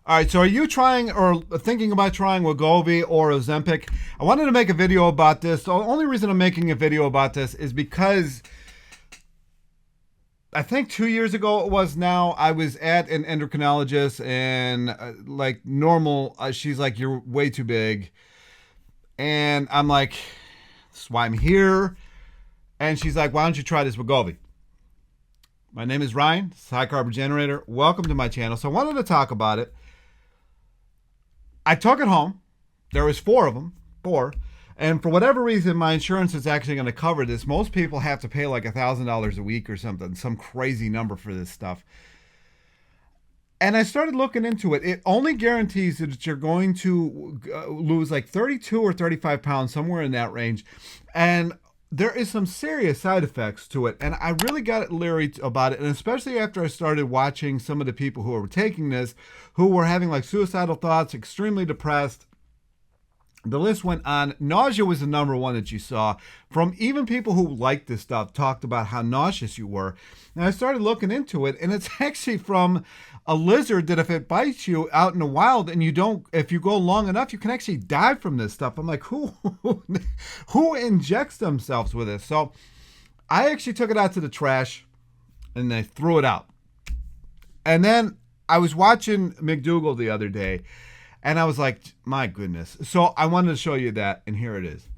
All right, so are you trying or thinking about trying Wagovy or Ozempic? I wanted to make a video about this. The only reason I'm making a video about this is because I think 2 years ago it was now, I was at an endocrinologist and like normal, she's like, you're way too big. And I'm like, that's why I'm here. And she's like, why don't you try this Wagovy? My name is Ryan, High Carb Regenerator. Welcome to my channel. So I wanted to talk about it. I took it home. There was four of them, and for whatever reason, my insurance is actually going to cover this. Most people have to pay like $1,000 a week or something, some crazy number for this stuff. And I started looking into it. It only guarantees that you're going to lose like 32 or 35 pounds, somewhere in that range. And there is some serious side effects to it. And I really got leery about it. And especially after I started watching some of the people who were taking this, who were having like suicidal thoughts, extremely depressed. The list went on. Nausea was the number one that you saw from even people who liked this stuff, talked about how nauseous you were. And I started looking into it, and it's actually from a lizard that if it bites you out in the wild and you don't, if you go long enough, you can actually die from this stuff. I'm like, who injects themselves with this? So I actually took it out to the trash and I threw it out. And then I was watching McDougal the other day, and I was like, my goodness. So I wanted to show you that, and here it is.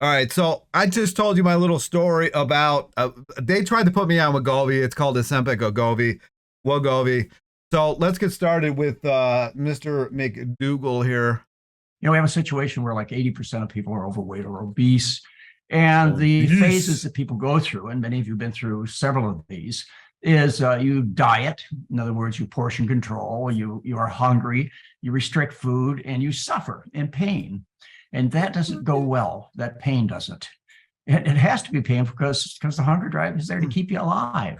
All right, so I just told you my little story about, they tried to put me on Wagovy. It's called Ozempic Wagovy. So let's get started with Mr. McDougal here. You know, we have a situation where like 80% of people are overweight or obese. And the phases that people go through, and many of you have been through several of these, is you diet. In other words, you portion control, you are hungry, you restrict food, and you suffer in pain. And that doesn't go well. That pain doesn't. It has to be painful because the hunger drive is there to keep you alive.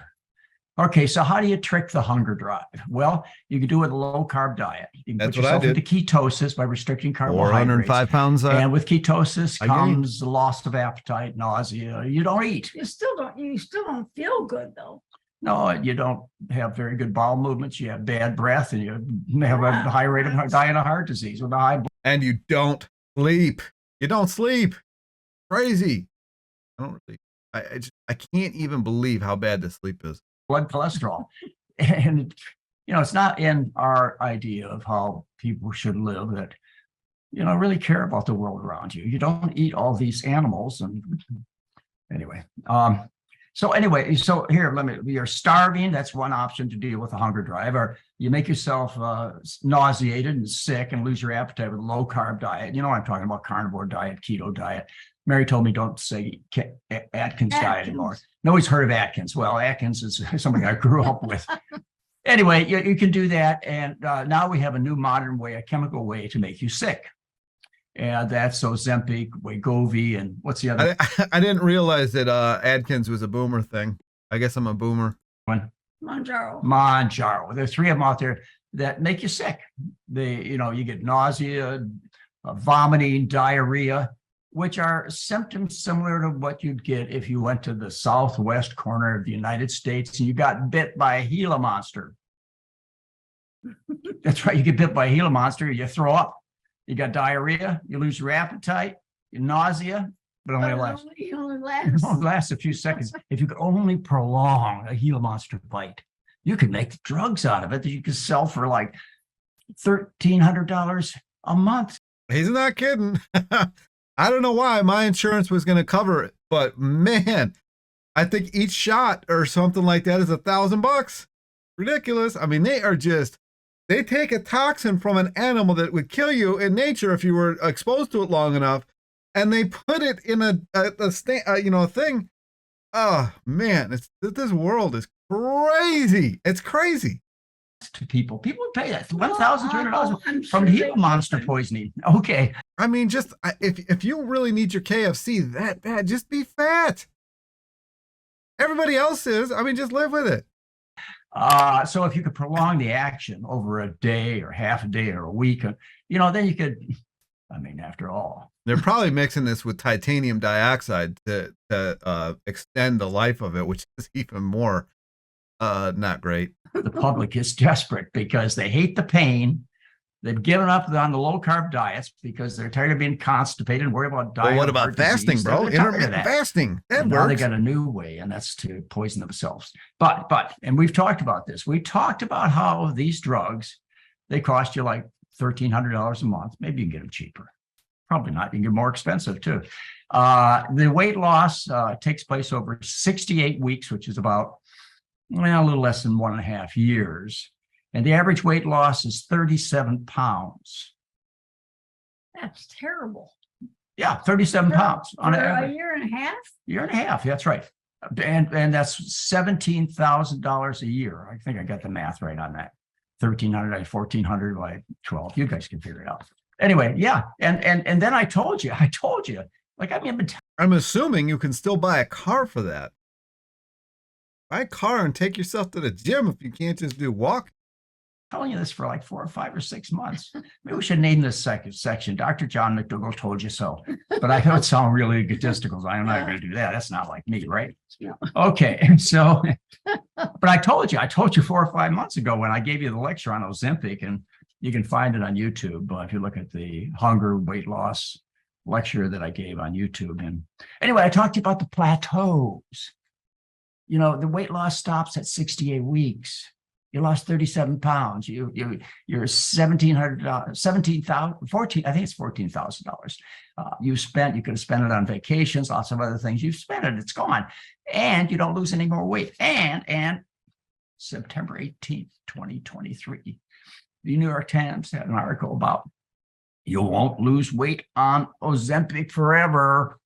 Okay, so how do you trick the hunger drive? Well, you can do it with a low-carb diet. You can put yourself into ketosis by restricting carbohydrates. 405 pounds. And with ketosis comes loss of appetite, nausea. You don't eat. You still don't feel good though. No, you don't have very good bowel movements. You have bad breath, and you have a high rate of dying of heart disease with a high blood. And you don't sleep. You don't sleep. Crazy. I don't really. I can't even believe how bad the sleep is. Blood cholesterol. And, you know, it's not in our idea of how people should live that, you know, really care about the world around you. You don't eat all these animals. And anyway, so here, you're starving. That's one option to deal with a hunger drive. Or you make yourself nauseated and sick and lose your appetite with a low carb diet. You know what I'm talking about, carnivore diet, keto diet. Mary told me don't say Atkins diet anymore. Nobody's heard of Atkins. Well, Atkins is something I grew up with. Anyway, you can do that. And now we have a new modern way, a chemical way to make you sick. And that's Ozempic, Wagovy, and what's the other? I didn't realize that Atkins was a boomer thing. I guess I'm a boomer. Manjaro. There's three of them out there that make you sick. You get nausea, vomiting, diarrhea, which are symptoms similar to what you'd get if you went to the southwest corner of the United States and you got bit by a Gila monster. That's right. You get bit by a Gila monster, you throw up. You got diarrhea, you lose your appetite, your nausea, but it only lasts a few seconds. If you could only prolong a Gila monster bite, you could make drugs out of it that you could sell for like $1,300 a month. He's not kidding. I don't know why my insurance was going to cover it, but man, I think each shot or something like that is $1,000. Ridiculous. I mean, they take a toxin from an animal that would kill you in nature if you were exposed to it long enough, and they put it in a thing. Oh man, this world is crazy. It's crazy. To people pay that $1,200 from Gila monster poisoning. Okay. I mean, just if you really need your KFC that bad, just be fat. Everybody else is. I mean, just live with it. So if you could prolong the action over a day or half a day or a week, then you could, I mean, after all. They're probably mixing this with titanium dioxide to extend the life of it, which is even more not great. The public is desperate because they hate the pain. They've given up on the low carb diets because they're tired of being constipated and worried about dying. Well, what of about heart fasting, disease. bro? They're tired of Intermittent that. fasting. That And now they works. got a new way, and that's to poison themselves. And we've talked about this. We talked about how these drugs, they cost you like $1,300 a month. Maybe you can get them cheaper. Probably not. You can get more expensive too. The weight loss takes place over 68 weeks, which is about a little less than 1.5 years. And the average weight loss is 37 pounds. That's terrible. Yeah, 37 pounds on For average. a year and a half? Year and a half, that's right. And that's $17,000 a year. I think I got the math right on that. 1,300, 1,400 by 12. You guys can figure it out. Anyway, yeah. And then I told you, like, I mean, I'm assuming you can still buy a car for that. Buy a car and take yourself to the gym if you can't just do walk. telling you this for like 4 or 5 or 6 months. Maybe we should name this section. Dr. John McDougall told you so. But I don't sound really egotistical. So I'm not going to do that. That's not like me, right? Yeah. Okay. So, but I told you 4 or 5 months ago when I gave you the lecture on Ozempic, and you can find it on YouTube if you look at the hunger weight loss lecture that I gave on YouTube. And anyway, I talked to you about the plateaus. You know, the weight loss stops at 68 weeks. You lost 37 pounds. You're $1,700, 17,000, 14. I think it's $14,000. You could have spent it on vacations, lots of other things. You've spent it. It's gone, and you don't lose any more weight. And September 18th, 2023, the New York Times had an article about you won't lose weight on Ozempic forever.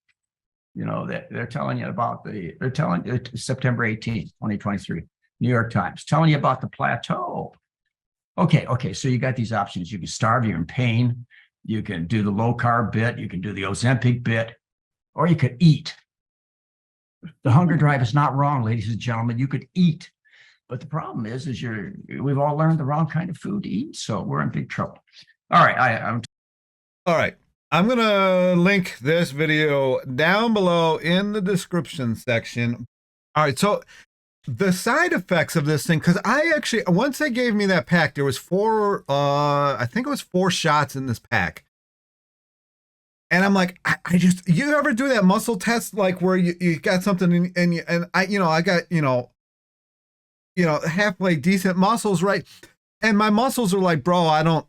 You know, they're telling you about September 18th, 2023. New York Times, telling you about the plateau. Okay, so you got these options. You can starve, you're in pain. You can do the low carb bit. You can do the Ozempic bit, or you could eat. The hunger drive is not wrong, ladies and gentlemen. You could eat. But the problem is we've all learned the wrong kind of food to eat, so we're in big trouble. All right, All right. I'm going to link this video down below in the description section. All right, so the side effects of this thing, because I actually, once they gave me that pack, there was I think it was 4 shots in this pack. And I'm like, you ever do that muscle test, like where you got something and I got, halfway decent muscles, right? And my muscles are like, bro, I don't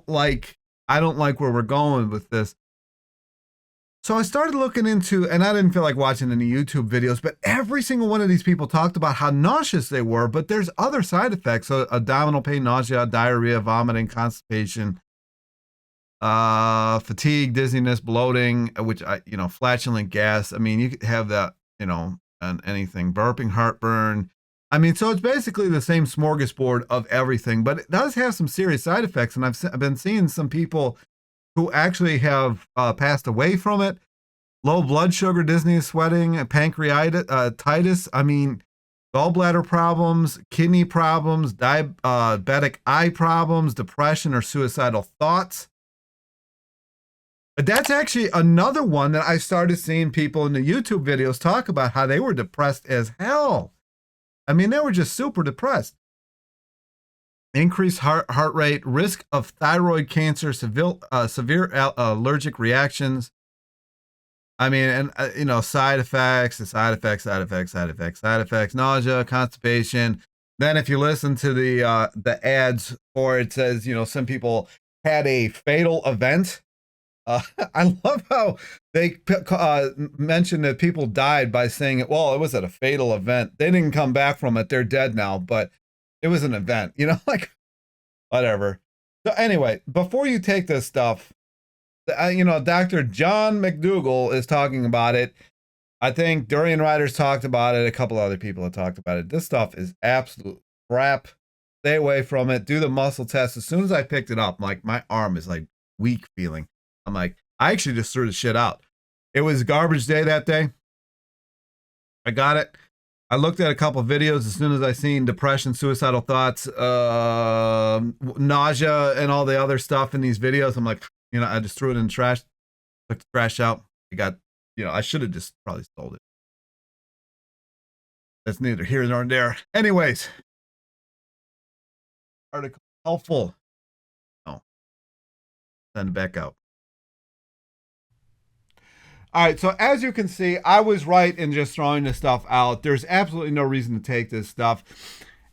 like where we're going with this. So I started looking into, and I didn't feel like watching any YouTube videos, but every single one of these people talked about how nauseous they were, but there's other side effects. So abdominal pain, nausea, diarrhea, vomiting, constipation, fatigue, dizziness, bloating, which flatulent gas. I mean, you could have that, on anything, burping, heartburn. I mean, so it's basically the same smorgasbord of everything, but it does have some serious side effects. And I've been seeing some people who actually have passed away from it. Low blood sugar, dizziness, sweating, pancreatitis. I mean, gallbladder problems, kidney problems, diabetic eye problems, depression or suicidal thoughts. But that's actually another one that I started seeing people in the YouTube videos talk about how they were depressed as hell. I mean, they were just super depressed. Increased heart rate, risk of thyroid cancer, severe allergic reactions. I mean, and side effects, nausea, constipation. Then if you listen to the ads, or it says, some people had a fatal event. I love how they mentioned that people died by saying, well, it was at a fatal event. They didn't come back from it. They're dead now, but it was an event, like whatever. So anyway, before you take this stuff, Dr. John McDougall is talking about it. I think Durian Riders talked about it. A couple other people have talked about it. This stuff is absolute crap. Stay away from it. Do the muscle test. As soon as I picked it up, like my arm is like weak feeling. I'm like, I actually just threw the shit out. It was garbage day that day. I got it. I looked at a couple of videos as soon as I seen depression, suicidal thoughts, nausea, and all the other stuff in these videos. I'm like, I just threw it in the trash, took the trash out. I got, I should have just probably sold it. That's neither here nor there. Anyways, article helpful. Oh, send it back out. All right, so as you can see, I was right in just throwing this stuff out. There's absolutely no reason to take this stuff.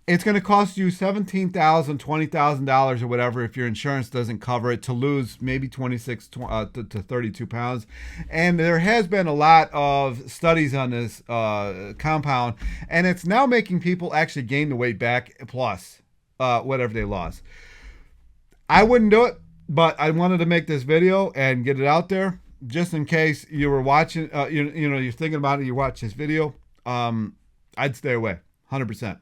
It's going to cost you $17,000, $20,000 or whatever if your insurance doesn't cover it to lose maybe 26 to 32 pounds. And there has been a lot of studies on this compound, and it's now making people actually gain the weight back plus whatever they lost. I wouldn't do it, but I wanted to make this video and get it out there just in case you were watching, you're thinking about it, you watch this video. I'd stay away 100%.